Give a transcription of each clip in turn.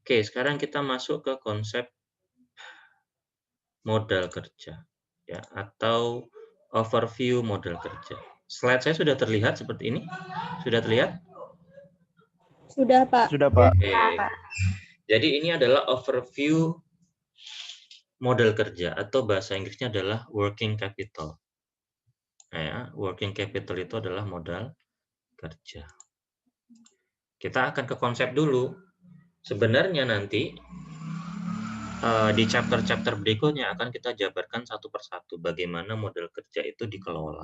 Oke, sekarang kita masuk ke konsep modal kerja ya atau overview modal kerja. Slide saya sudah terlihat seperti ini? Sudah terlihat? Sudah, Pak. Sudah, Pak. Oke. Jadi ini adalah overview modal kerja atau bahasa Inggrisnya adalah working capital. Nah, ya, working capital itu adalah modal kerja. Kita akan ke konsep dulu. Sebenarnya nanti di chapter-chapter berikutnya akan kita jabarkan satu persatu bagaimana modal kerja itu dikelola.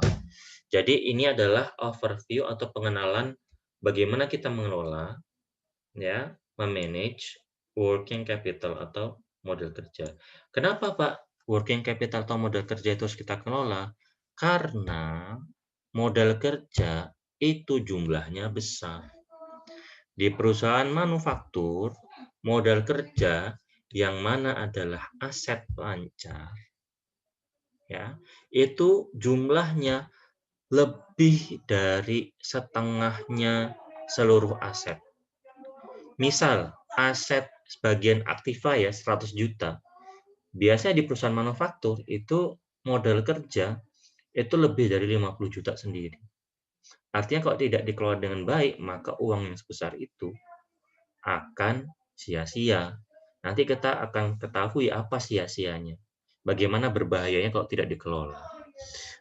Jadi ini adalah overview atau pengenalan bagaimana kita mengelola, ya, memanage working capital atau modal kerja. Kenapa Pak working capital atau modal kerja itu harus kita kelola? Karena modal kerja itu jumlahnya besar. Di perusahaan manufaktur, modal kerja yang mana adalah aset lancar, ya, itu jumlahnya lebih dari setengahnya seluruh aset. Misal, aset sebagian aktiva ya 100 juta. Biasanya di perusahaan manufaktur itu modal kerja itu lebih dari 50 juta sendiri. Artinya kalau tidak dikelola dengan baik, maka uang yang sebesar itu akan sia-sia. Nanti kita akan ketahui apa sia-sianya. Bagaimana berbahayanya kalau tidak dikelola.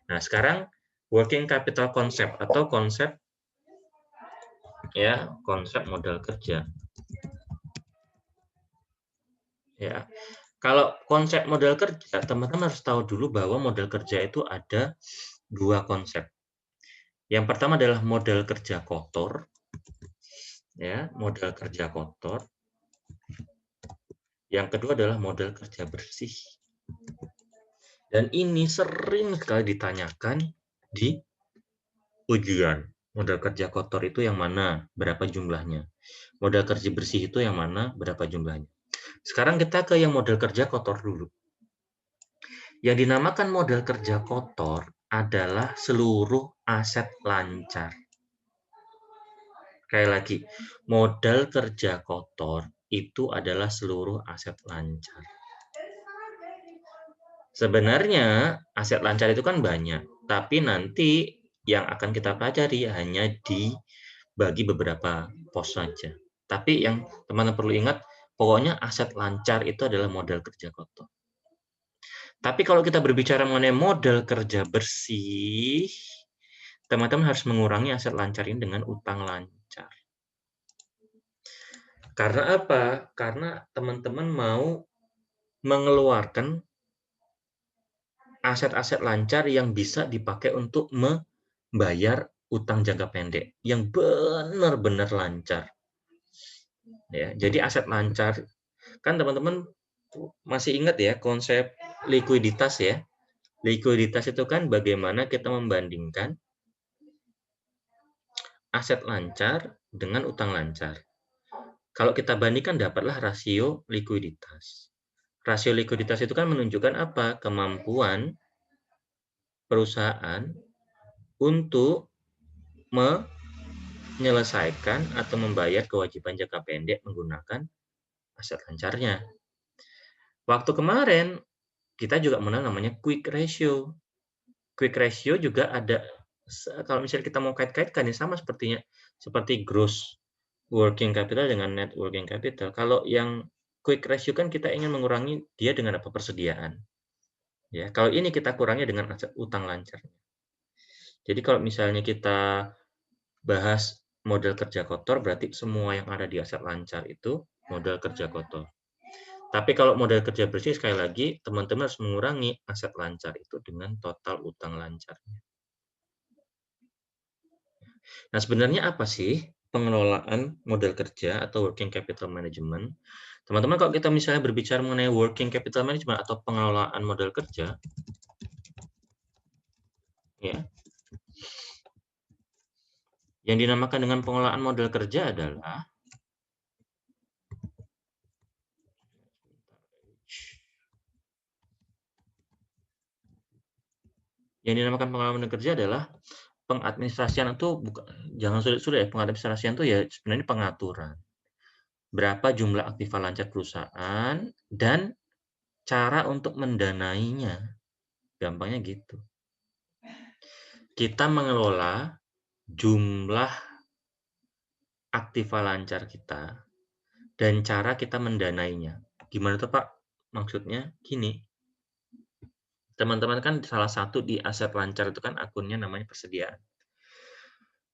Nah, sekarang working capital concept atau konsep modal kerja. Ya. Kalau konsep modal kerja, teman-teman harus tahu dulu bahwa modal kerja itu ada dua konsep. Yang pertama adalah modal kerja kotor, ya, modal kerja kotor. Yang kedua adalah modal kerja bersih. Dan ini sering sekali ditanyakan di ujian. Modal kerja kotor itu yang mana? Berapa jumlahnya? Modal kerja bersih itu yang mana? Berapa jumlahnya? Sekarang kita ke yang modal kerja kotor dulu. Yang dinamakan modal kerja kotor adalah seluruh aset lancar. Sekali lagi, modal kerja kotor itu adalah seluruh aset lancar. Sebenarnya aset lancar itu kan banyak, tapi nanti yang akan kita pelajari hanya dibagi beberapa pos saja. Tapi yang teman-teman perlu ingat, pokoknya aset lancar itu adalah modal kerja kotor. Tapi kalau kita berbicara mengenai modal kerja bersih, teman-teman harus mengurangi aset lancar ini dengan utang lancar. Karena apa? Karena teman-teman mau mengeluarkan aset-aset lancar yang bisa dipakai untuk membayar utang jangka pendek yang benar-benar lancar. Ya, jadi aset lancar kan teman-teman masih ingat ya konsep likuiditas ya. Likuiditas itu kan bagaimana kita membandingkan aset lancar dengan utang lancar. Kalau kita bandingkan dapatlah rasio likuiditas. Rasio likuiditas itu kan menunjukkan apa? Kemampuan perusahaan untuk menyelesaikan atau membayar kewajiban jangka pendek menggunakan aset lancarnya. Waktu kemarin kita juga mengenal namanya quick ratio. Quick ratio juga ada, kalau misalnya kita mau kait-kaitkan ini sama seperti gross working capital dengan net working capital. Kalau yang quick ratio kan kita ingin mengurangi dia dengan apa? Persediaan. Ya, kalau ini kita kurangi dengan aset utang lancar. Jadi kalau misalnya kita bahas modal kerja kotor, berarti semua yang ada di aset lancar itu modal kerja kotor. Tapi kalau modal kerja bersih, sekali lagi, teman-teman harus mengurangi aset lancar itu dengan total utang lancarnya. Nah, sebenarnya apa sih pengelolaan modal kerja atau working capital management? Teman-teman, kalau kita misalnya berbicara mengenai working capital management atau pengelolaan modal kerja, ya, yang dinamakan dengan pengelolaan modal kerja adalah pengelolaan kerja adalah pengadministrasian itu jangan sulit-sulit ya, pengadministrasian itu ya sebenarnya pengaturan. berapa jumlah aktiva lancar perusahaan, dan cara untuk mendanainya. Gampangnya gitu. Kita mengelola jumlah aktiva lancar kita dan cara kita mendanainya. Gimana tuh Pak? Maksudnya gini, teman-teman kan salah satu di aset lancar itu kan akunnya namanya persediaan.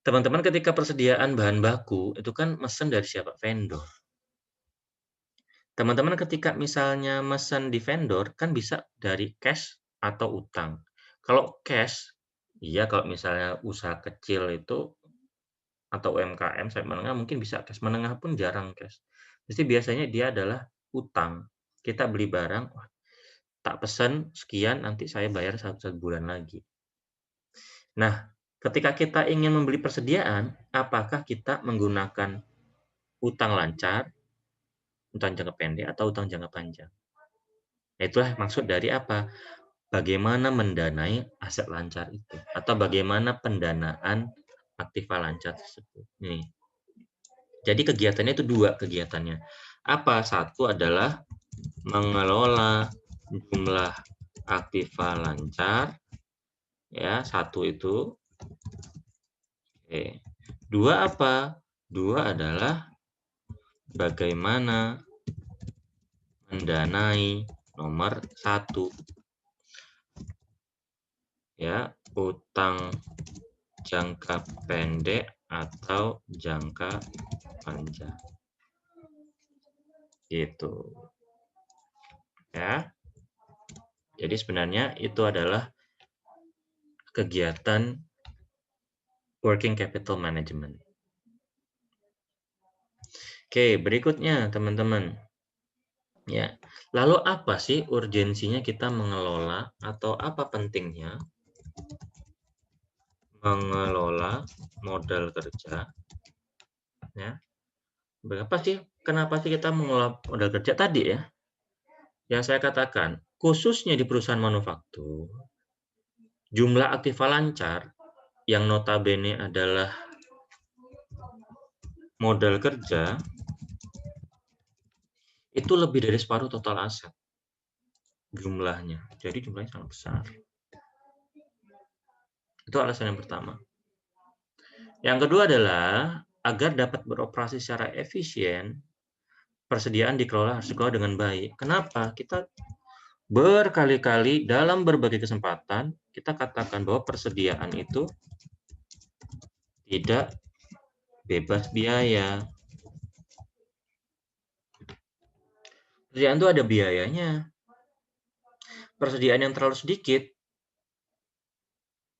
Teman-teman ketika persediaan bahan baku itu kan mesen dari siapa? Vendor. Teman-teman ketika misalnya mesen di vendor kan bisa dari cash atau utang. Kalau cash, iya kalau misalnya usaha kecil itu atau UMKM sampai menengah mungkin bisa cash, menengah pun jarang cash. Jadi biasanya dia adalah utang. Kita beli barang, wah, tak pesan sekian, nanti saya bayar satu bulan lagi. Nah, ketika kita ingin membeli persediaan, apakah kita menggunakan utang lancar, utang jangka pendek, atau utang jangka panjang? Nah, itulah maksud dari apa? Bagaimana mendanai aset lancar itu, atau bagaimana pendanaan aktiva lancar tersebut. Nih. Jadi kegiatannya itu dua kegiatannya. Apa? Satu adalah mengelola jumlah aktiva lancar, ya, satu itu. Oke. Dua apa? Dua adalah bagaimana mendanai nomor satu, ya, utang jangka pendek atau jangka panjang. Gitu. Ya. Jadi sebenarnya itu adalah kegiatan working capital management. Oke, berikutnya teman-teman. Ya. Lalu apa sih urgensinya kita mengelola atau apa pentingnya mengelola modal kerja? Ya. Kenapa sih kita mengelola modal kerja tadi ya? Yang saya katakan, khususnya di perusahaan manufaktur, jumlah aktiva lancar yang notabene adalah modal kerja itu lebih dari separuh total aset jumlahnya. Jadi jumlahnya sangat besar. Itu alasan yang pertama. Yang kedua adalah agar dapat beroperasi secara efisien, persediaan harus dikelola dengan baik. Kenapa? Kita berkali-kali dalam berbagai kesempatan kita katakan bahwa persediaan itu tidak bebas biaya. Persediaan itu ada biayanya. Persediaan yang terlalu sedikit,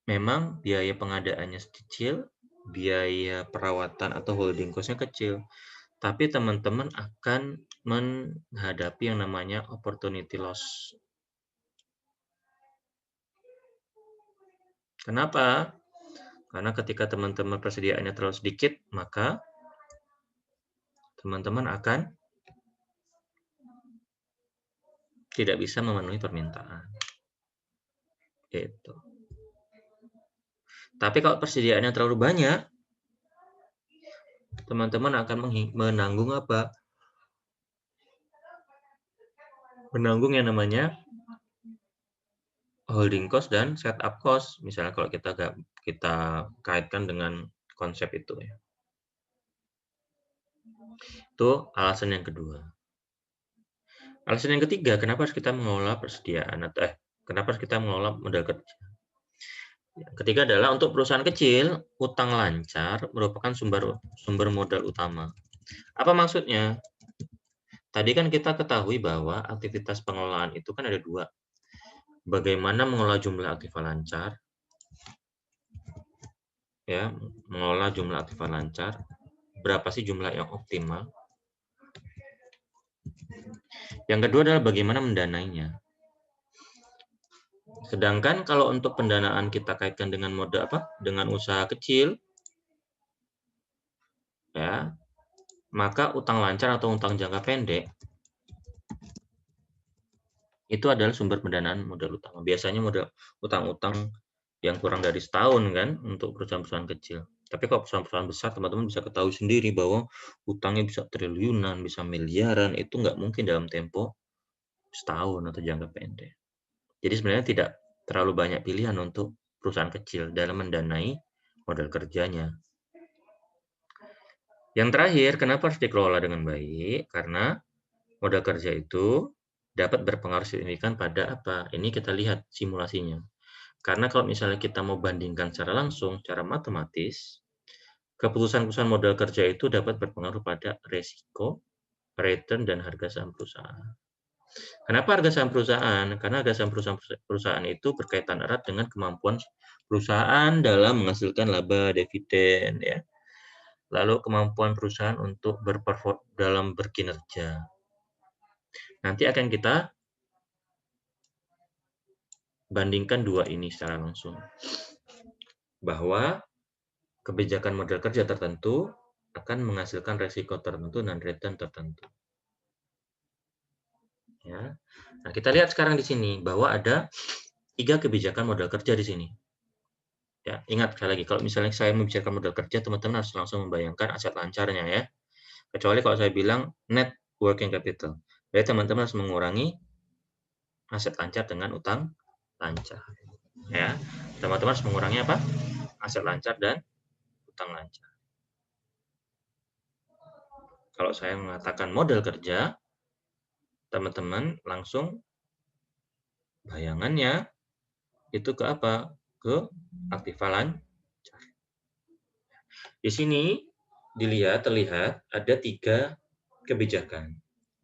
memang biaya pengadaannya kecil, biaya perawatan atau holding cost-nya kecil. Tapi teman-teman akan menghadapi yang namanya opportunity loss. Kenapa? Karena ketika teman-teman persediaannya terlalu sedikit, maka teman-teman akan tidak bisa memenuhi permintaan. Gitu. Tapi kalau persediaannya terlalu banyak, teman-teman akan menanggung apa? Menanggung yang namanya holding cost dan setup cost. Misalnya kalau kita kaitkan dengan konsep itu ya. Itu alasan yang kedua. Alasan yang ketiga, kenapa harus kita mengelola persediaan atau kenapa harus kita mengelola modal kerja? Yang ketiga adalah untuk perusahaan kecil, utang lancar merupakan sumber modal utama. Apa maksudnya? Tadi kan kita ketahui bahwa aktivitas pengelolaan itu kan ada dua. Bagaimana mengelola jumlah aktiva lancar, ya, mengelola jumlah aktiva lancar, berapa sih jumlah yang optimal? Yang kedua adalah bagaimana mendanainya. Sedangkan kalau untuk pendanaan kita kaitkan dengan modal apa? Dengan usaha kecil, ya, maka utang lancar atau utang jangka pendek itu adalah sumber pendanaan modal utama. Biasanya modal utang-utang yang kurang dari setahun kan untuk perusahaan-perusahaan kecil. Tapi kalau perusahaan-perusahaan besar, teman-teman bisa ketahui sendiri bahwa utangnya bisa triliunan, bisa miliaran, itu nggak mungkin dalam tempo setahun atau jangka pendek. Jadi sebenarnya tidak terlalu banyak pilihan untuk perusahaan kecil dalam mendanai modal kerjanya. Yang terakhir, kenapa harus dikelola dengan baik? Karena modal kerja itu dapat berpengaruh signifikan pada apa? Ini kita lihat simulasinya. Karena kalau misalnya kita mau bandingkan secara langsung, secara matematis, keputusan-keputusan modal kerja itu dapat berpengaruh pada resiko, return, dan harga saham perusahaan. Kenapa harga saham perusahaan? Karena harga saham perusahaan itu berkaitan erat dengan kemampuan perusahaan dalam menghasilkan laba, dividen, ya. Lalu kemampuan perusahaan untuk berperform dalam berkinerja. Nanti akan kita bandingkan dua ini secara langsung. Bahwa kebijakan modal kerja tertentu akan menghasilkan resiko tertentu dan return tertentu. Ya. Nah, kita lihat sekarang di sini bahwa ada 3 kebijakan modal kerja di sini. Ya, ingat sekali lagi, kalau misalnya saya membicarakan modal kerja, teman-teman harus langsung membayangkan aset lancarnya ya. Kecuali kalau saya bilang net working capital. Jadi teman-teman harus mengurangi aset lancar dengan utang lancar. Ya, teman-teman harus mengurangi apa? Aset lancar dan utang lancar. Kalau saya mengatakan modal kerja, teman-teman langsung bayangannya itu ke apa? Ke aktiva lancar. Di sini terlihat ada 3 kebijakan.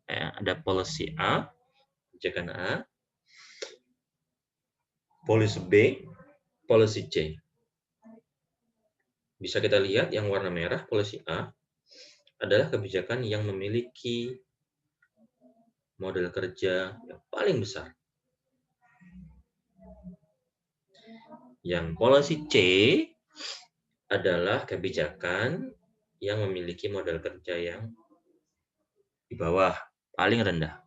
Ya, ada policy A, kebijakan A, policy B, policy C. Bisa kita lihat yang warna merah, policy A, adalah kebijakan yang memiliki modal kerja yang paling besar. Yang policy C adalah kebijakan yang memiliki modal kerja yang di bawah, paling rendah.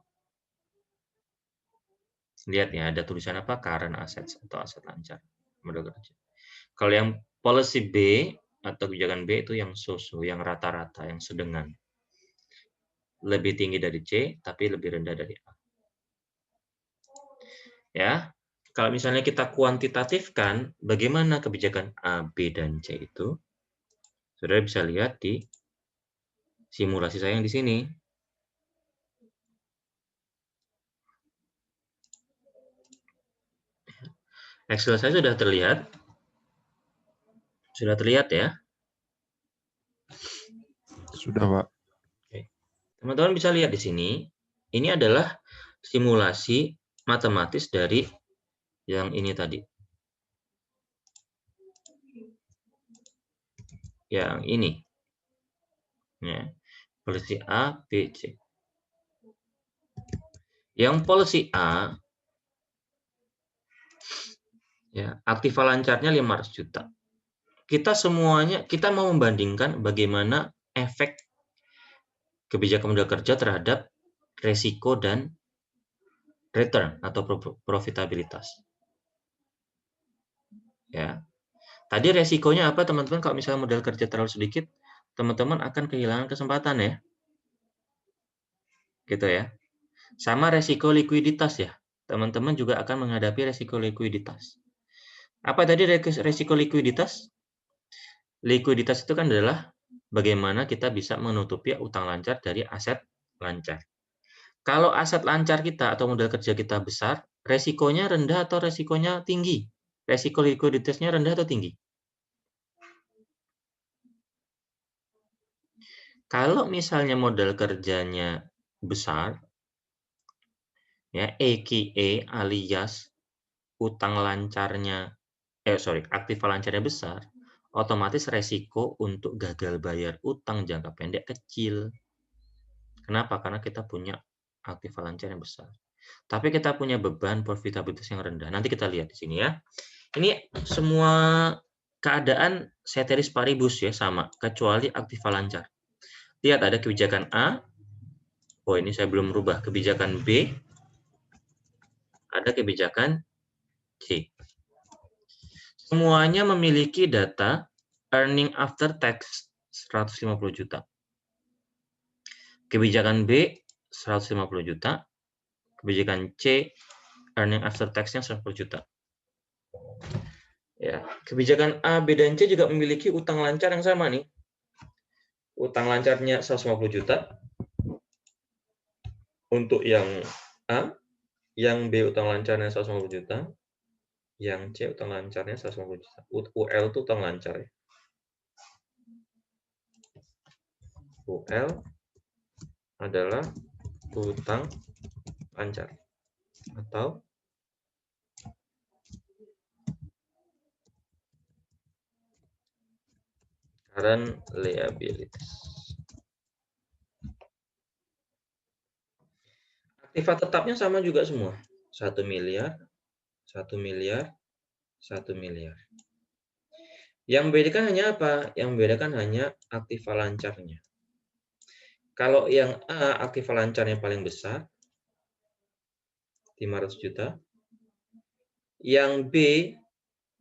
Lihat ya, ada tulisan apa? Current assets atau aset lancar modal kerja. Kalau yang policy B atau kebijakan B itu yang so-so, yang rata-rata, yang sedengan. Lebih tinggi dari C, tapi lebih rendah dari A. Ya, kalau misalnya kita kuantitatifkan bagaimana kebijakan A, B, dan C itu, saudara bisa lihat di simulasi saya yang di sini. Excel saya sudah terlihat. Sudah terlihat ya? Sudah, Pak. Teman-teman bisa lihat di sini. Ini adalah simulasi matematis dari yang ini tadi. Yang ini. Ya. Policy A, B, C. Yang policy A, ya, aktiva lancarnya 500 juta. Kita mau membandingkan bagaimana efek kebijakan modal kerja terhadap resiko dan return atau profitabilitas. Ya. Tadi resikonya apa teman-teman? Kalau misalnya modal kerja terlalu sedikit, teman-teman akan kehilangan kesempatan ya. Gitu ya. Sama resiko likuiditas ya. Teman-teman juga akan menghadapi resiko likuiditas. Apa tadi resiko likuiditas? Likuiditas itu kan adalah bagaimana kita bisa menutupi utang lancar dari aset lancar. Kalau aset lancar kita atau modal kerja kita besar, resikonya rendah atau resikonya tinggi? Resiko likuiditasnya rendah atau tinggi? Kalau misalnya modal kerjanya besar, ya AKA alias utang lancarnya, aktiva lancarnya besar, otomatis resiko untuk gagal bayar utang jangka pendek kecil. Kenapa? Karena kita punya aktiva lancar yang besar. Tapi kita punya beban profitabilitas yang rendah. Nanti kita lihat di sini ya. Ini semua keadaan ceteris paribus ya sama, kecuali aktiva lancar. Lihat ada kebijakan A. Oh, ini saya belum merubah. Kebijakan B. Ada kebijakan C. Semuanya memiliki data earning after tax 150 juta. Kebijakan B 150 juta. Kebijakan C earning after tax-nya 110 juta. Ya, kebijakan A, B, dan C juga memiliki utang lancar yang sama nih. Utang lancarnya 150 juta untuk yang A, yang B utang lancarnya 150 juta, yang C utang lancarnya 150 juta. UL itu utang lancar ya. UL adalah utang lancar atau current liabilities. Aktiva tetapnya sama juga semua. 1 miliar, 1 miliar, 1 miliar. Yang membedakan hanya apa? Yang membedakan hanya aktiva lancarnya. Kalau yang A, aktiva lancarnya paling besar, 500 juta. Yang B,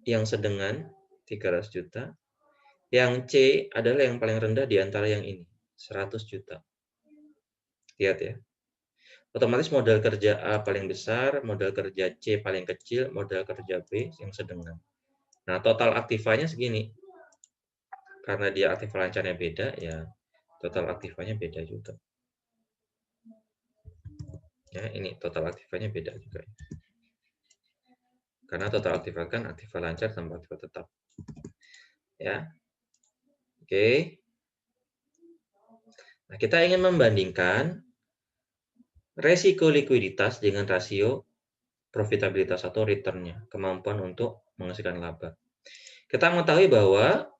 yang sedengan, 300 juta. Yang C adalah yang paling rendah di antara yang ini, 100 juta. Lihat ya. Otomatis modal kerja A paling besar, modal kerja C paling kecil, modal kerja B yang sedengan. Nah, total aktivanya segini. Karena dia aktiva lancarnya beda, ya total aktivanya beda juga. Ya, ini total aktivanya beda juga. Karena total aktiva kan aktiva lancar tanpa aktiva tetap. Ya. Oke. Nah, kita ingin membandingkan resiko likuiditas dengan rasio profitabilitas atau return-nya, kemampuan untuk menghasilkan laba. Kita mengetahui bahwa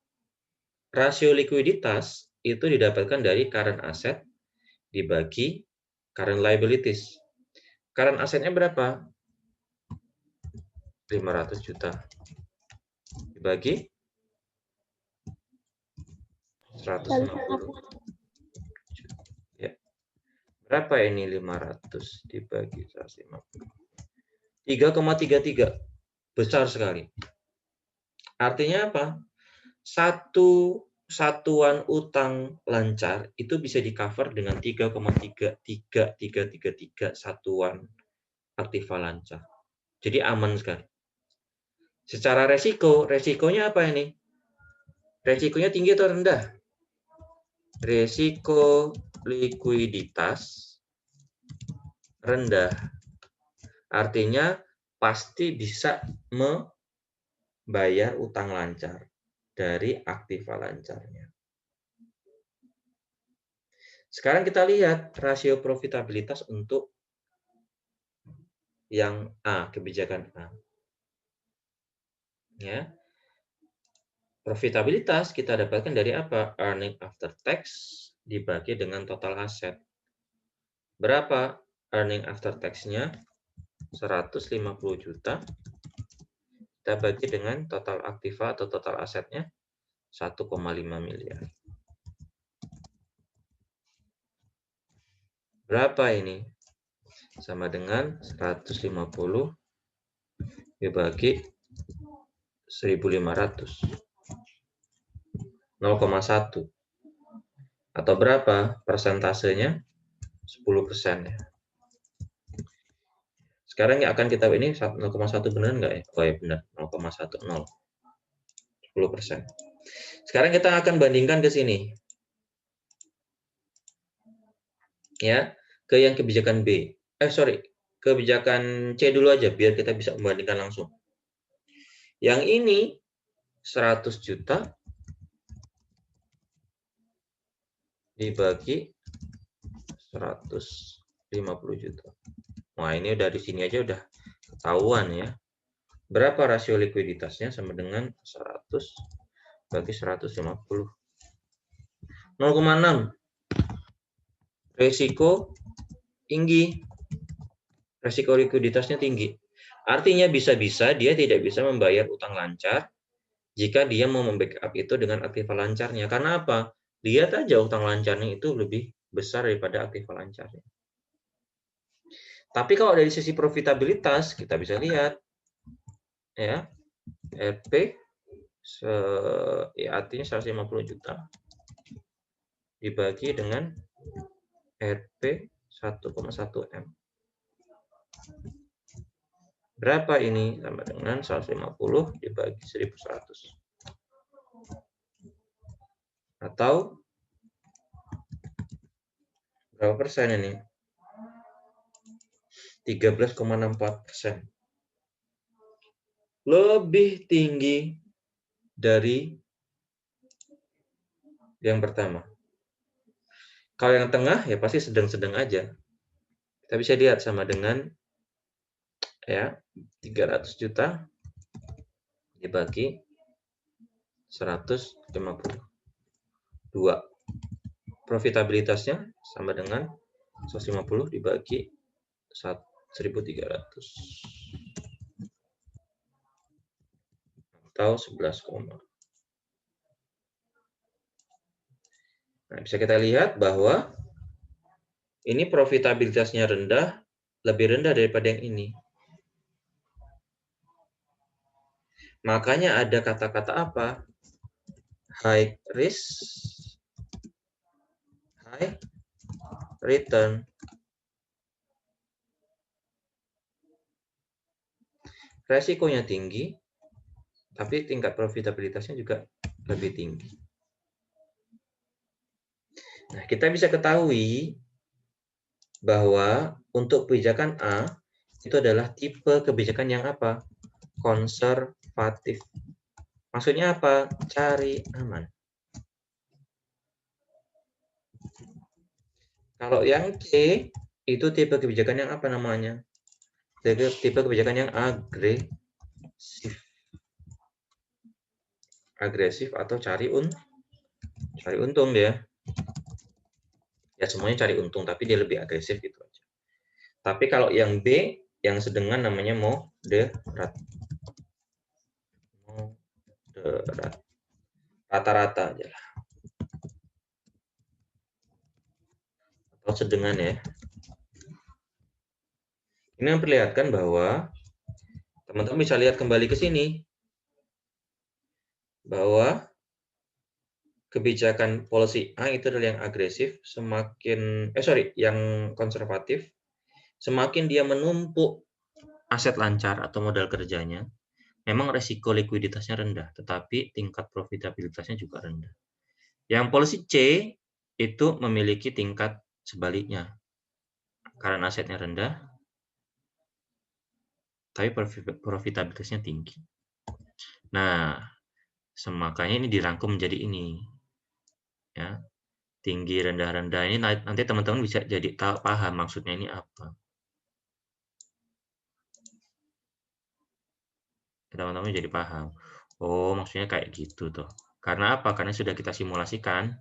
rasio likuiditas itu didapatkan dari current asset dibagi current liabilities. Current assetnya berapa? 500 juta. Dibagi 150. Ya. Berapa ini 500 dibagi 150? 3,33. Besar sekali. Artinya apa? Satu satuan utang lancar itu bisa di-cover dengan 3,3333 satuan aktiva lancar. Jadi aman sekali. Secara resikonya apa ini? Resikonya tinggi atau rendah? Resiko likuiditas rendah. Artinya pasti bisa membayar utang lancar dari aktiva lancarnya. Sekarang kita lihat rasio profitabilitas untuk yang A, kebijakan A. Ya. Profitabilitas kita dapatkan dari apa? Earning after tax dibagi dengan total aset. Berapa earning after tax-nya? 150 juta. Kita bagi dengan total aktiva atau total asetnya 1,5 miliar. Berapa ini? Sama dengan 150 dibagi 1.500. 0,1. Atau berapa persentasenya? 10% ya. Sekarang yang akan kita ini 0,1 benar nggak ya? Oh ya benar, 0,10. 10%. Sekarang kita akan bandingkan ke sini. Ya, ke yang kebijakan B. Kebijakan C dulu aja biar kita bisa membandingkan langsung. Yang ini 100 juta dibagi 150 juta. Nah, ini dari sini aja udah ketahuan ya. Berapa rasio likuiditasnya sama dengan 100 bagi 150. 0,6. Resiko tinggi. Resiko likuiditasnya tinggi. Artinya bisa-bisa dia tidak bisa membayar utang lancar jika dia mau membackup itu dengan aktiva lancarnya. Karena apa? Lihat aja utang lancarnya itu lebih besar daripada aktiva lancarnya. Tapi kalau dari sisi profitabilitas kita bisa lihat ya, RP artinya 150 juta dibagi dengan RP 1,1 M. Berapa ini? Sama dengan 150 dibagi 1100. Atau berapa persen ini? 13,64%. Lebih tinggi dari yang pertama. Kalau yang tengah ya pasti sedang-sedang aja. Kita bisa lihat sama dengan ya 300 juta dibagi 152. Profitabilitasnya sama dengan 150 dibagi 1.300 atau 11, nah, bisa kita lihat bahwa ini profitabilitasnya rendah, lebih rendah daripada yang ini. Makanya ada kata-kata apa? High risk, high return. Resikonya tinggi, tapi tingkat profitabilitasnya juga lebih tinggi. Nah, kita bisa ketahui bahwa untuk kebijakan A itu adalah tipe kebijakan yang apa? Konservatif. Maksudnya apa? Cari aman. Kalau yang C itu tipe kebijakan yang apa namanya? Tipe kebijakan yang agresif. Agresif atau cari untung dia. Ya semuanya cari untung, tapi dia lebih agresif gitu aja. Tapi kalau yang B, yang sedengan namanya moderat. Moderat. Rata-rata aja lah. Atau sedengan ya. Ini memperlihatkan bahwa teman-teman bisa lihat kembali ke sini bahwa kebijakan policy A itu adalah yang agresif, yang konservatif, semakin dia menumpuk aset lancar atau modal kerjanya, memang resiko likuiditasnya rendah, tetapi tingkat profitabilitasnya juga rendah. Yang policy C itu memiliki tingkat sebaliknya, karena asetnya rendah, tapi profitabilitasnya tinggi. Nah, makanya ini dirangkum menjadi ini, ya. Tinggi, rendah-rendah ini nanti teman-teman bisa jadi paham maksudnya ini apa. Teman-teman jadi paham. Oh, maksudnya kayak gitu tuh. Karena apa? Karena sudah kita simulasikan.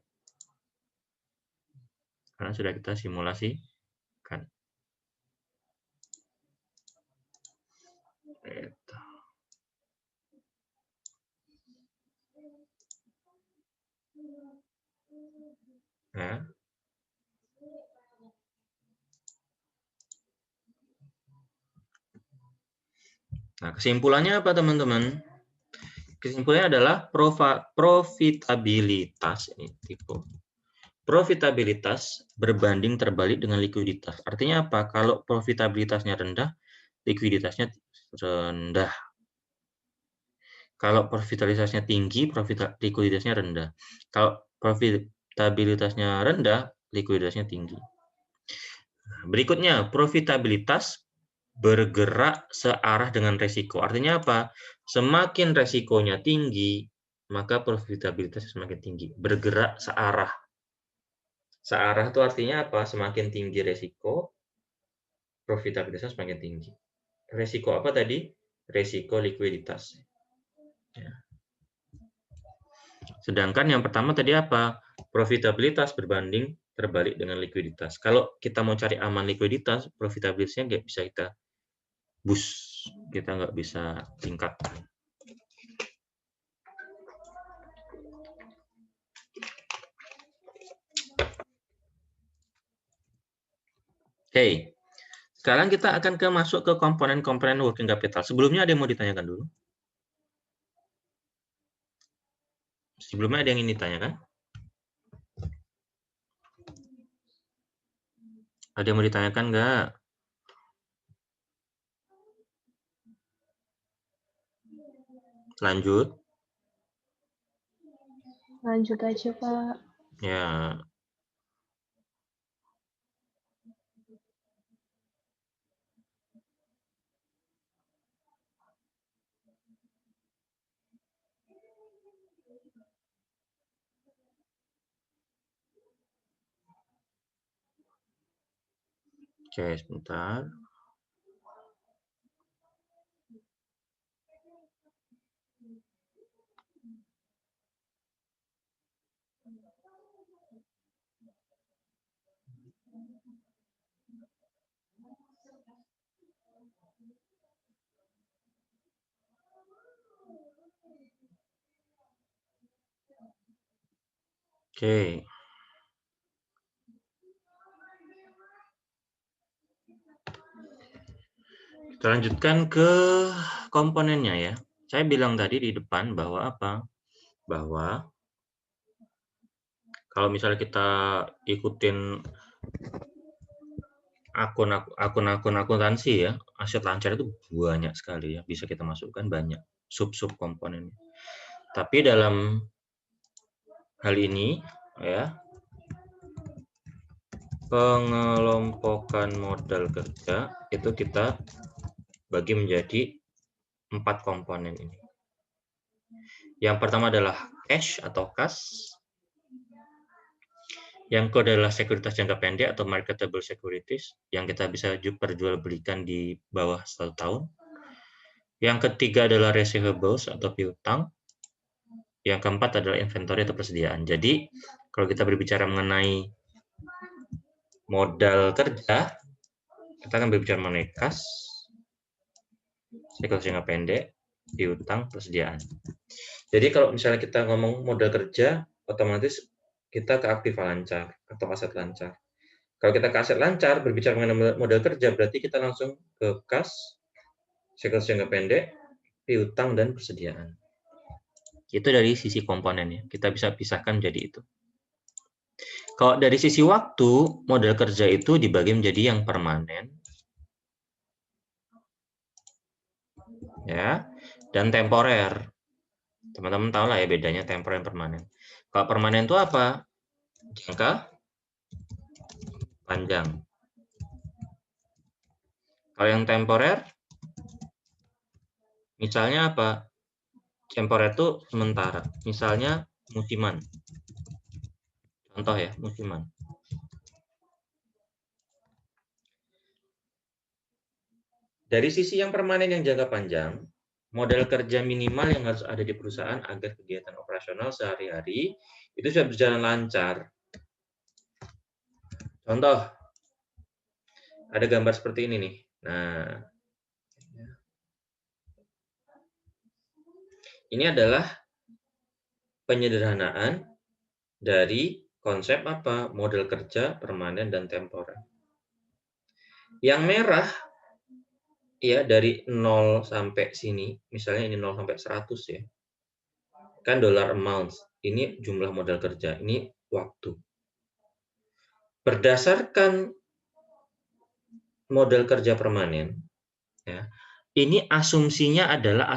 Gitu. Ya. Nah, kesimpulannya apa teman-teman? Kesimpulannya adalah profitabilitas ini tipe. Profitabilitas berbanding terbalik dengan likuiditas. Artinya apa? Kalau profitabilitasnya rendah, likuiditasnya rendah. Kalau profitabilitasnya tinggi, likuiditasnya rendah. Kalau profitabilitasnya rendah, likuiditasnya tinggi. Berikutnya, profitabilitas bergerak searah dengan resiko. Artinya apa? Semakin resikonya tinggi, maka profitabilitasnya semakin tinggi. Bergerak searah. Searah itu artinya apa? Semakin tinggi resiko, profitabilitasnya semakin tinggi. Resiko apa tadi? Resiko likuiditas. Ya. Sedangkan yang pertama tadi apa? Profitabilitas berbanding terbalik dengan likuiditas. Kalau kita mau cari aman likuiditas, profitabilitasnya nggak bisa kita boost, kita nggak bisa tingkatkan. Oke, sekarang kita akan masuk ke komponen-komponen working capital. Sebelumnya ada yang mau ditanyakan dulu? Sebelumnya ada yang ingin ditanyakan? Ada yang mau ditanyakan nggak? Lanjut. Lanjut aja, Pak. Ya. Oke, sebentar. Oke. Kita lanjutkan ke komponennya ya. Saya bilang tadi di depan bahwa apa? Bahwa kalau misalnya kita ikutin akun-akun akuntansi ya, aset lancar itu banyak sekali ya, bisa kita masukkan banyak sub-sub komponennya. Tapi dalam hal ini ya, pengelompokan modal kerja itu kita bagi menjadi 4 komponen ini. Yang pertama adalah cash atau kas. Yang kedua adalah sekuritas jangka pendek atau marketable securities yang kita bisa perjualbelikan di bawah 1 tahun. Yang ketiga adalah receivables atau piutang. Yang keempat adalah inventory atau persediaan. Jadi kalau kita berbicara mengenai modal kerja, kita akan berbicara mengenai kas, sekuritas jangka pendek, piutang, persediaan. Jadi kalau misalnya kita ngomong modal kerja, otomatis kita ke aktiva lancar atau aset lancar. Kalau kita ke aset lancar, berbicara mengenai modal kerja, berarti kita langsung ke kas, sekuritas jangka pendek, piutang, dan persediaan. Itu dari sisi komponennya. Kita bisa pisahkan menjadi itu. Kalau dari sisi waktu, modal kerja itu dibagi menjadi yang permanen, ya, dan temporer. Teman-teman tahu lah ya bedanya temporer dan permanen. Kalau permanen itu apa? Jangka panjang. Kalau yang temporer, misalnya apa? Temporer itu sementara. Misalnya musiman. Contoh ya, musiman. Dari sisi yang permanen yang jangka panjang, modal kerja minimal yang harus ada di perusahaan agar kegiatan operasional sehari-hari itu sudah berjalan lancar. Contoh, ada gambar seperti ini nih. Nah, ini adalah penyederhanaan dari konsep apa? Modal kerja permanen dan temporer. Yang merah ya dari 0 sampai sini, misalnya ini 0 sampai 100 ya. Kan dollar amounts, ini jumlah modal kerja, ini waktu. Berdasarkan modal kerja permanen, ya, ini asumsinya adalah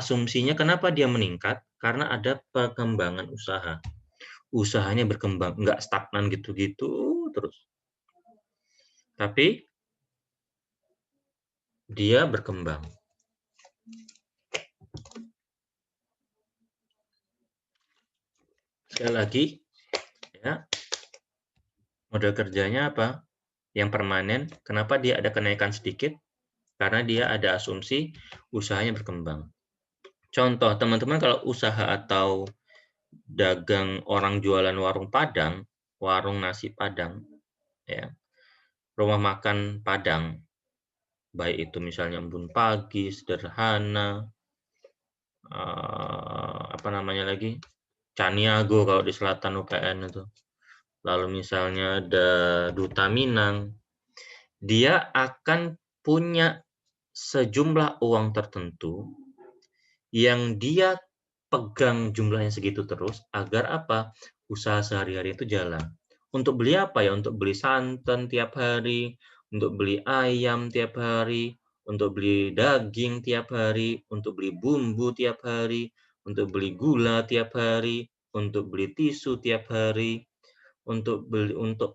kenapa dia meningkat? Karena ada perkembangan usaha. Usahanya berkembang, nggak stagnan gitu-gitu terus. Tapi dia berkembang. Sekali lagi, ya, modal kerjanya apa? Yang permanen, kenapa dia ada kenaikan sedikit? Karena dia ada asumsi usahanya berkembang. Contoh, teman-teman kalau usaha atau dagang orang jualan warung Padang, warung nasi Padang, ya, rumah makan Padang, baik itu misalnya Embun Pagi, Sederhana, apa namanya lagi, Caniago kalau di selatan UPN itu, lalu misalnya ada Duta Minang, dia akan punya sejumlah uang tertentu yang dia pegang jumlahnya segitu terus agar apa? Usaha sehari-hari itu jalan. Untuk beli apa ya? Untuk beli santan tiap hari, untuk beli ayam tiap hari, untuk beli daging tiap hari, untuk beli bumbu tiap hari, untuk beli gula tiap hari, untuk beli tisu tiap hari, untuk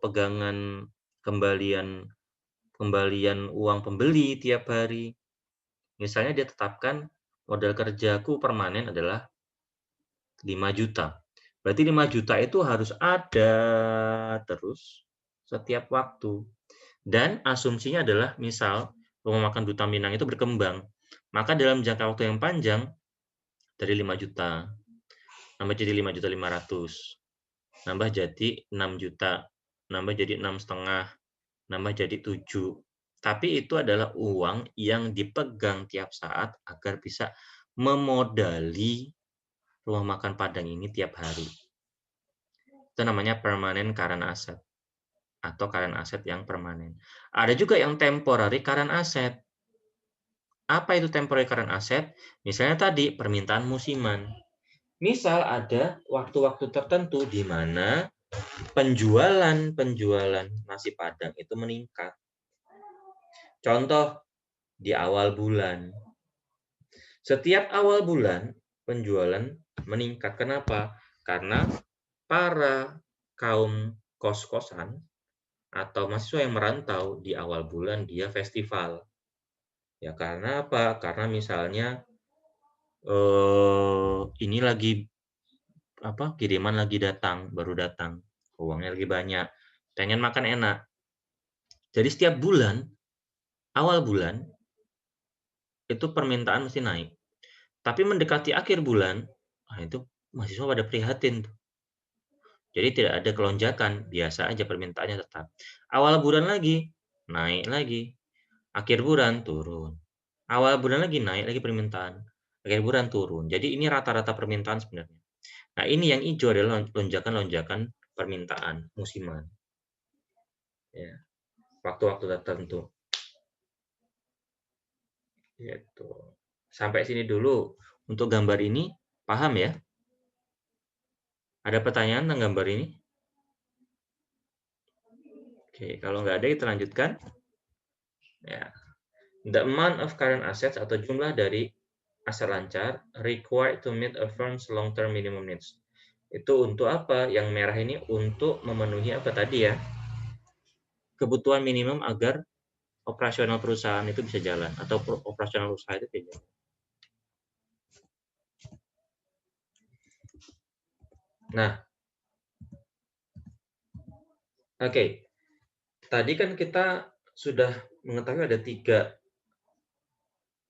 pegangan kembalian uang pembeli tiap hari. Misalnya dia tetapkan modal kerjaku permanen adalah 5 juta. Berarti 5 juta itu harus ada terus setiap waktu. Dan asumsinya adalah misal rumah makan Duta Minang itu berkembang. Maka dalam jangka waktu yang panjang dari 5 juta nambah jadi 5.500.000, nambah jadi 6 juta, nambah jadi 6,5, nambah jadi 7. Tapi itu adalah uang yang dipegang tiap saat agar bisa memodali rumah makan Padang ini tiap hari. Itu namanya permanent current asset atau current asset yang permanen. Ada juga yang temporary current asset. Apa itu temporary current asset? Misalnya tadi permintaan musiman. Misal ada waktu-waktu tertentu di mana penjualan nasi Padang itu meningkat. Contoh di awal bulan. Setiap awal bulan penjualan meningkat. Kenapa? Karena para kaum kos-kosan atau mahasiswa yang merantau di awal bulan dia festival. Ya karena apa? Karena misalnya ini lagi kiriman lagi datang, baru datang, uangnya lagi banyak, pengen makan enak. Jadi setiap bulan, awal bulan itu permintaan mesti naik. Tapi mendekati akhir bulan, itu mahasiswa pada prihatin tuh. Jadi tidak ada kelonjakan, biasa aja permintaannya tetap. Awal bulan lagi, naik lagi. Akhir bulan turun. Awal bulan lagi naik lagi permintaan. Akhir bulan turun. Jadi ini rata-rata permintaan sebenarnya. Nah, ini yang hijau adalah lonjakan-lonjakan permintaan musiman. Ya, waktu-waktu tertentu. Gitu. Sampai sini dulu. Untuk gambar ini, paham ya? Ada pertanyaan tentang gambar ini? Oke, kalau nggak ada kita lanjutkan. Ya. The amount of current assets atau jumlah dari aset lancar required to meet a firm's long-term minimum needs. Itu untuk apa? Yang merah ini untuk memenuhi apa tadi ya? Kebutuhan minimum agar operasional perusahaan itu bisa jalan atau operasional usaha itu bisa jalan. Nah, oke. Tadi kan kita sudah mengetahui ada 3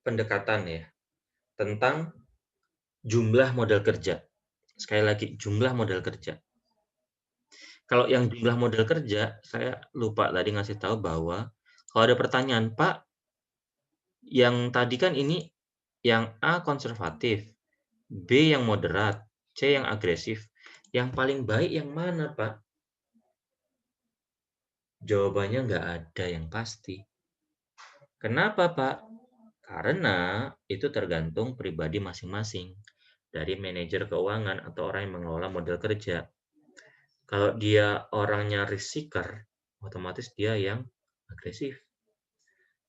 pendekatan ya tentang jumlah modal kerja. Sekali lagi, jumlah modal kerja. Kalau yang jumlah modal kerja, saya lupa tadi ngasih tahu bahwa kalau ada pertanyaan, Pak, yang tadi kan ini yang A konservatif, B yang moderat, C yang agresif. Yang paling baik yang mana, Pak? Jawabannya nggak ada yang pasti. Kenapa, Pak? Karena itu tergantung pribadi masing-masing. Dari manajer keuangan atau orang yang mengelola modal kerja. Kalau dia orangnya risk seeker, otomatis dia yang agresif.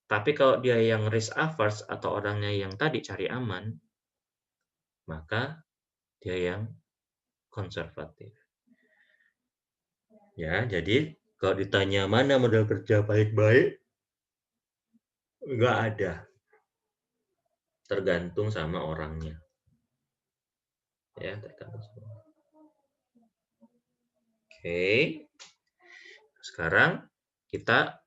Tapi kalau dia yang risk averse atau orangnya yang tadi cari aman, maka dia yang konservatif. Ya, jadi kalau ditanya mana modal kerja baik-baik, nggak ada. Tergantung sama orangnya. Ya, tergantung sama. Oke. Sekarang kita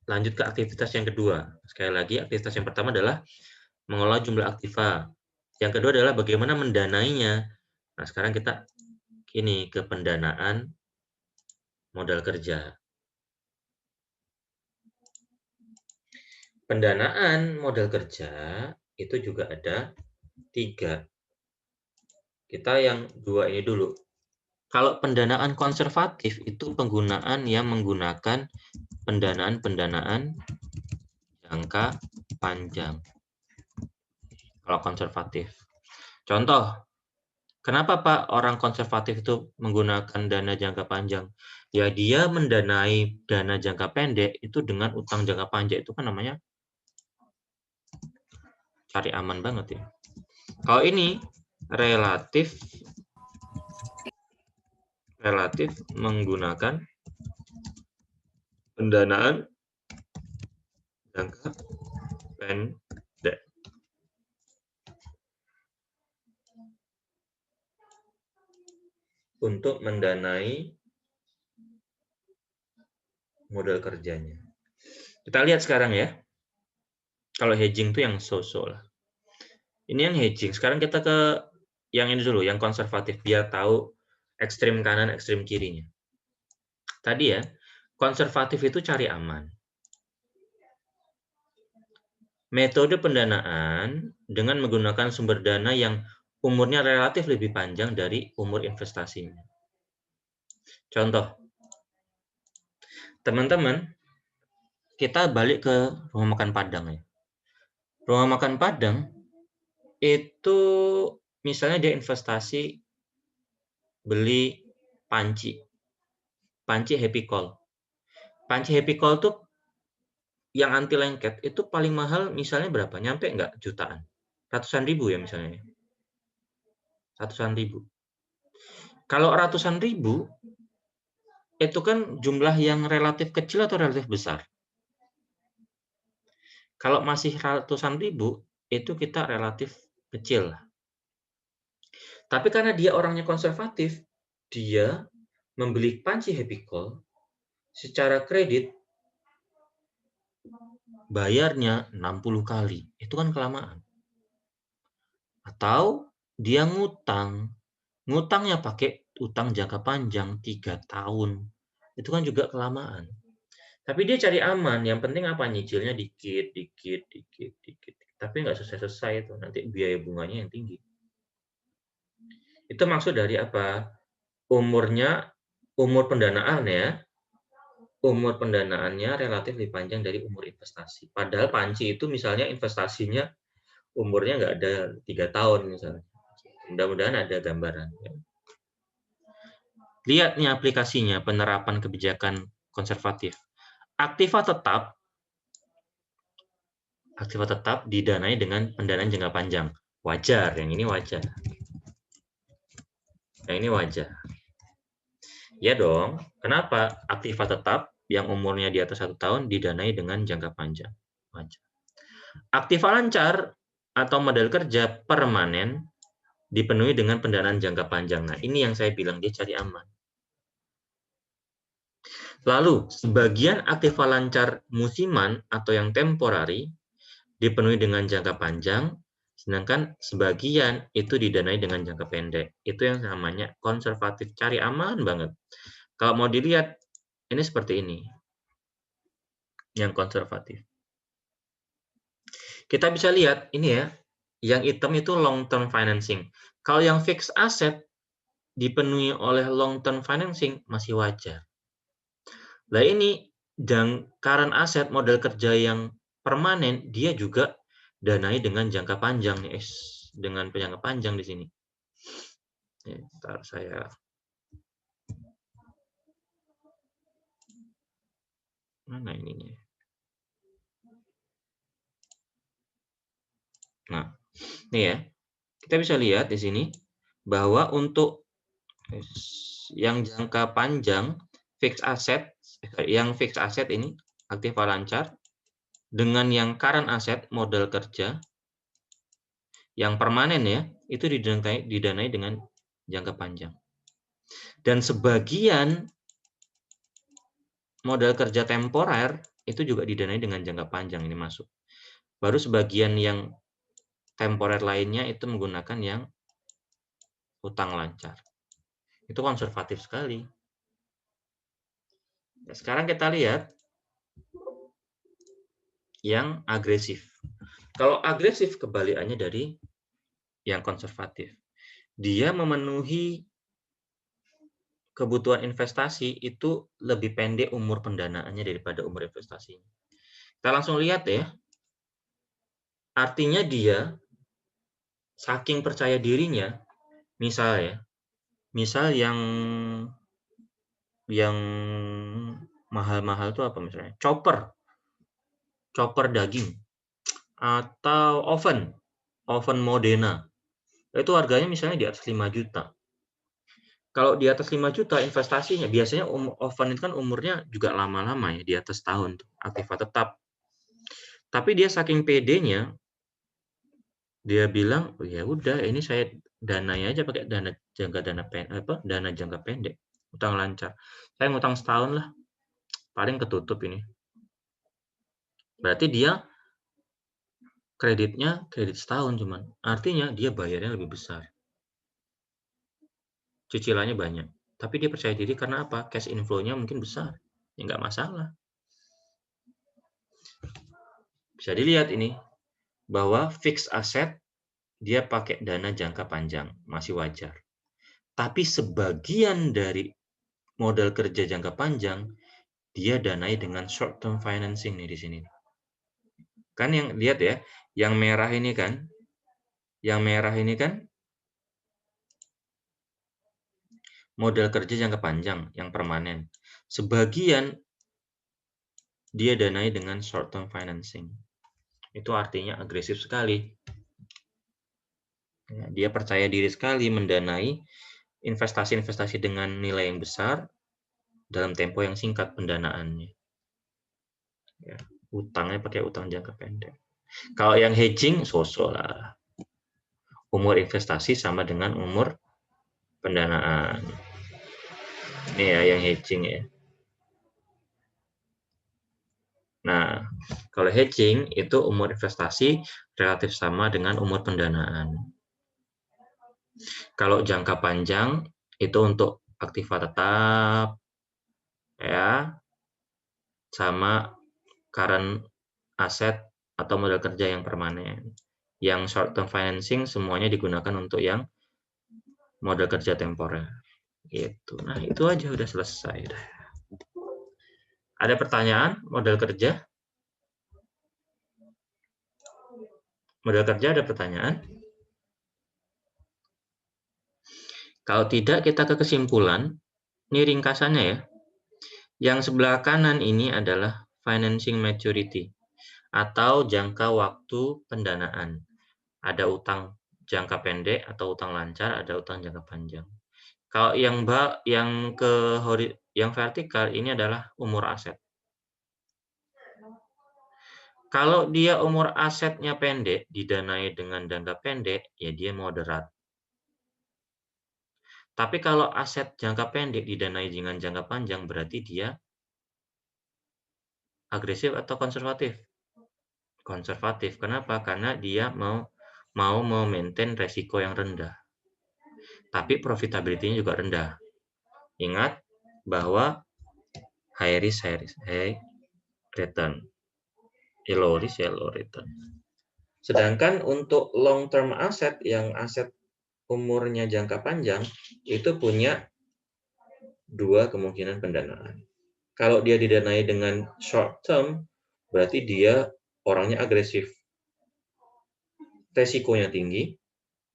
lanjut ke aktivitas yang kedua. Sekali lagi, aktivitas yang pertama adalah mengelola jumlah aktiva. Yang kedua adalah bagaimana mendanainya. Nah, sekarang kita ke pendanaan modal kerja. Pendanaan modal kerja itu juga ada 3. Kita yang 2 ini dulu. Kalau pendanaan konservatif itu penggunaan yang menggunakan pendanaan jangka panjang. Kalau konservatif. Contoh, Kenapa Pak orang konservatif itu menggunakan dana jangka panjang? Ya dia mendanai dana jangka pendek itu dengan utang jangka panjang, itu kan namanya cari aman banget ya. Kalau ini relatif menggunakan pendanaan jangka pendek. Untuk mendanai modal kerjanya. Kita lihat sekarang ya. Kalau hedging itu yang so-so lah. Ini yang hedging. Sekarang kita ke yang ini dulu, yang konservatif, biar tahu ekstrim kanan, ekstrim kirinya. Tadi ya, konservatif itu cari aman. Metode pendanaan dengan menggunakan sumber dana yang umurnya relatif lebih panjang dari umur investasinya. Contoh, teman-teman, kita balik ke rumah makan Padang ya. Rumah makan Padang itu misalnya dia investasi beli panci Happy Call. Panci Happy Call tuh yang anti lengket itu paling mahal misalnya berapa? Nyampe nggak jutaan? Ratusan ribu ya misalnya. Ratusan ribu. Kalau ratusan ribu, itu kan jumlah yang relatif kecil atau relatif besar? Kalau masih ratusan ribu, itu kita relatif kecil. Tapi karena dia orangnya konservatif, dia membeli panci Happy Call secara kredit, bayarnya 60 kali. Itu kan kelamaan. Atau dia ngutangnya pakai utang jangka panjang 3 tahun. Itu kan juga kelamaan. Tapi dia cari aman, yang penting apa? Nyicilnya dikit. Tapi nggak selesai-selesai itu, nanti biaya bunganya yang tinggi. Itu maksud dari apa? Umur pendanaan ya, umur pendanaannya relatif lebih panjang dari umur investasi. Padahal panci itu misalnya investasinya umurnya nggak ada 3 tahun misalnya. Mudah-mudahan ada gambaran. Lihat nih aplikasinya, penerapan kebijakan konservatif. Aktiva tetap didanai dengan pendanaan jangka panjang. Wajar, yang ini wajar. Yang ini wajar. Ya dong, kenapa aktiva tetap yang umurnya di atas 1 tahun didanai dengan jangka panjang? Wajar. Aktiva lancar atau modal kerja permanen dipenuhi dengan pendanaan jangka panjang. Nah, ini yang saya bilang dia cari aman. Lalu, sebagian aktiva lancar musiman atau yang temporari dipenuhi dengan jangka panjang, sedangkan sebagian itu didanai dengan jangka pendek. Itu yang namanya konservatif, cari aman banget. Kalau mau dilihat, ini seperti ini, yang konservatif. Kita bisa lihat, ini ya, yang hitam itu long term financing. Kalau yang fixed asset dipenuhi oleh long term financing, masih wajar. Nah ini, current asset, modal kerja yang permanen, dia juga danai dengan jangka panjang nih, dengan jangka panjang di sini. Ntar saya mana ininya? Nah, ini ya, kita bisa lihat di sini bahwa untuk yang jangka panjang fixed asset, ini aktiva lancar dengan yang current asset modal kerja yang permanen ya, itu didanai dengan jangka panjang. Dan sebagian modal kerja temporer itu juga didanai dengan jangka panjang, ini masuk. Baru sebagian yang temporer lainnya itu menggunakan yang utang lancar. Itu konservatif sekali. Nah, sekarang kita lihat yang agresif. Kalau agresif kebalikannya dari yang konservatif. Dia memenuhi kebutuhan investasi itu lebih pendek umur pendanaannya daripada umur investasinya. Kita langsung lihat ya. Artinya dia saking percaya dirinya, Misal ya, misal yang mahal-mahal itu apa misalnya? Chopper daging, atau oven Modena. Itu harganya misalnya di atas 5 juta. Kalau di atas 5 juta investasinya, biasanya oven itu kan umurnya juga lama-lama ya, di atas tahun, aktiva tetap. Tapi dia saking pedenya, dia bilang, oh ya udah ini saya dananya aja pakai dana jangka pendek, utang lancar. Saya ngutang setahun lah, paling ketutup ini. Berarti dia kreditnya kredit setahun cuman. Artinya dia bayarnya lebih besar. Cicilannya banyak. Tapi dia percaya diri karena apa? Cash inflow-nya mungkin besar. Ya nggak masalah. Bisa dilihat ini, bahwa fixed asset dia pakai dana jangka panjang, masih wajar. Tapi sebagian dari modal kerja jangka panjang, dia danai dengan short term financing nih di sini. Kan yang lihat ya, yang merah ini kan modal kerja jangka panjang yang permanen. Sebagian dia danai dengan short term financing. Itu artinya agresif sekali. Dia percaya diri sekali mendanai investasi-investasi dengan nilai yang besar dalam tempo yang singkat pendanaannya. Ya, utangnya pakai utang jangka pendek. Kalau yang hedging, sosok lah. Umur investasi sama dengan umur pendanaan. Ini ya yang hedging ya. Nah, kalau hedging itu umur investasi relatif sama dengan umur pendanaan. Kalau jangka panjang itu untuk aktiva tetap ya, sama current aset atau modal kerja yang permanen. Yang short term financing semuanya digunakan untuk yang modal kerja temporer. Gitu. Nah, itu aja udah selesai. Ada pertanyaan modal kerja? Modal kerja ada pertanyaan? Kalau tidak, kita ke kesimpulan. Ini ringkasannya ya. Yang sebelah kanan ini adalah financing maturity atau jangka waktu pendanaan. Ada utang jangka pendek atau utang lancar, ada utang jangka panjang. Kalau yang vertikal ini adalah umur aset. Kalau dia umur asetnya pendek, didanai dengan jangka pendek, ya dia moderat. Tapi kalau aset jangka pendek didanai dengan jangka panjang, berarti dia agresif atau konservatif? Konservatif. Kenapa? Karena dia mau maintain resiko yang rendah. Tapi profitability-nya juga rendah. Ingat bahwa high risk, high return. Low risk, low return. Sedangkan untuk long term aset, yang aset umurnya jangka panjang, itu punya dua kemungkinan pendanaan. Kalau dia didanai dengan short term, berarti dia orangnya agresif. Resikonya tinggi.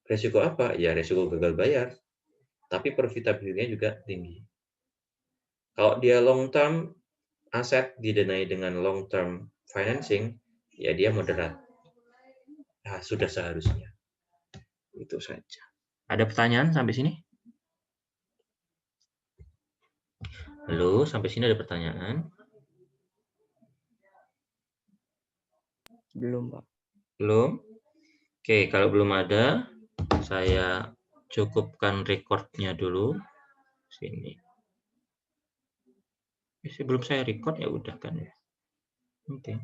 Resiko apa? Ya resiko gagal bayar. Tapi profitability-nya juga tinggi. Kalau dia long term aset didanai dengan long term financing, ya dia moderat. Nah, sudah seharusnya. Itu saja. Ada pertanyaan sampai sini? Halo, sampai sini ada pertanyaan? Belum, Pak. Belum? Oke, kalau belum ada, saya cukupkan recordnya dulu. Sini. Sebelum saya record ya udah kan ya. Oke.